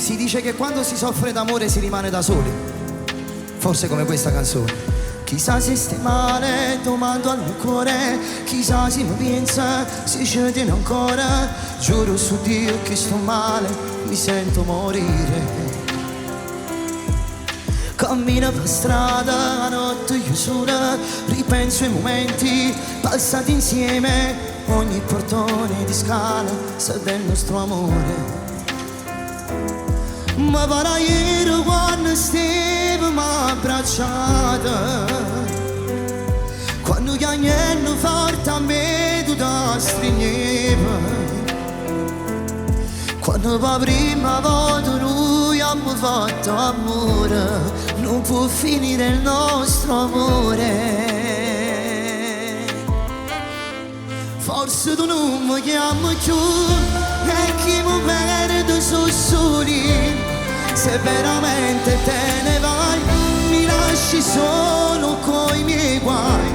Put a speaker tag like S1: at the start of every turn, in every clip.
S1: Si dice che quando si soffre d'amore si rimane da soli, forse come questa canzone. Chissà se stai male, domando al mio cuore, chissà se mi pensa, se ci tiene ancora. Giuro su Dio che sto male, mi sento morire. Cammino per strada, la notte io sola, ripenso ai momenti passati insieme. Ogni portone di scala sa del nostro amore. Ma para ieri quando stavamo abbracciati, quando gli agnelli forte a me tu ti stringevi, quando per prima volta noi abbiamo fatto amore, non può finire il nostro amore. Forse tu non mi chiami più e chi mi perde sono soli. Se veramente te ne vai, mi lasci solo coi miei guai.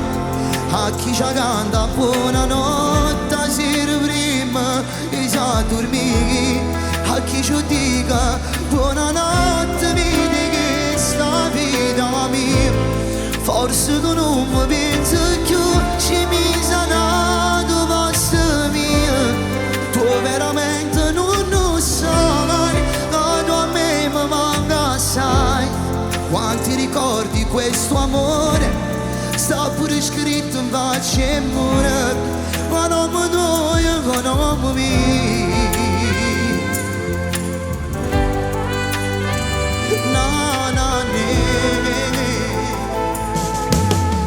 S1: A chi ci canta buonanotte sera prima e sa dormire, a chi ci dica buonanotte vedi che sta vita mia. Forse tu non mi pensi più, ci mi sa dato posto mio. Tu veramente non lo sai, che tu a me mi manca assai. Quanti ricordi questo amore, sta pure scritto in faccia e mura, ma non mi doglio con nome mio. No, no, ne.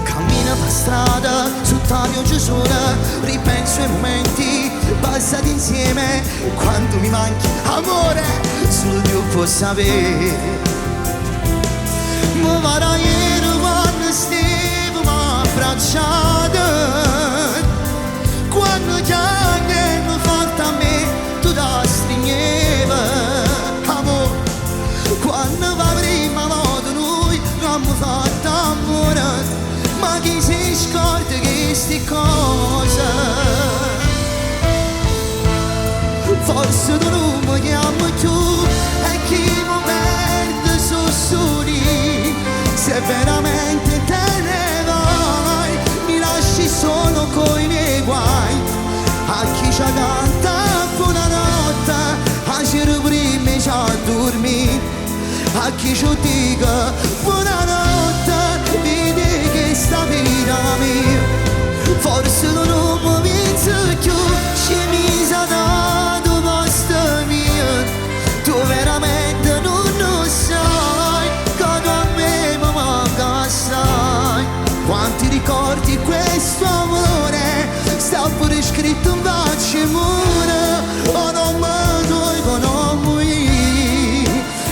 S1: Cammino per strada, sotto la pioggia sola, ripenso ai momenti passati insieme. Quanto mi manchi, amore, solo Dio può sapere. Ma vada ieri quando stavamo abbracciati, quando gli agnelli forte a me tu ti stringevi, amore. Quando per prima volta noi abbiamo fatto amore, ma chi si scorda che sti cose? Forse tu non mi chiami più e chi mi perde sono soli. Se veramente te ne vai, mi lasci solo coi miei guai. A chi ci canta buonanotte, a sera prima ci dormi, a chi ci dica buonanotte vedi che sta vita mia. Forse tu non mi pensi più, ci mi sa dato posto mio. Tu veramente non lo sai, che tu a me mi manca assai. Quanti ricordi questo amore, sta pure scritto in faccia e mura, oh non mi doglio, non mi.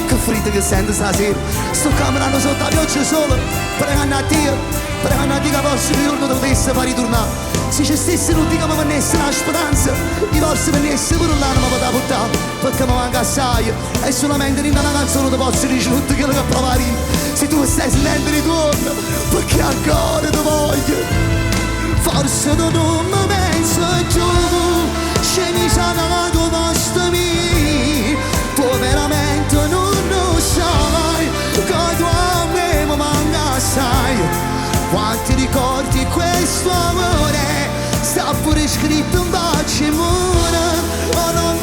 S1: Che freddo che sento stasera, sto camminando sotto la pioggia sola, pregando a Dio che forse il giorno dovesse far ritornare. Se ci stesse non dica mi venisse una speranza, di forse venisse pure l'anima mi da portare, perché mi manca assai. E solamente in una canzone ti posso dire tutto quello che provari. Se tu stai sentendo ritorno, perché ancora ti voglio. Forse tu non mi pensi più, ci mi sa dato posto mio. Tu veramente non lo sai, che tu a me mi manca assai. Quanti ricordi questo amore, sta pure scritto in faccia e mura, oh non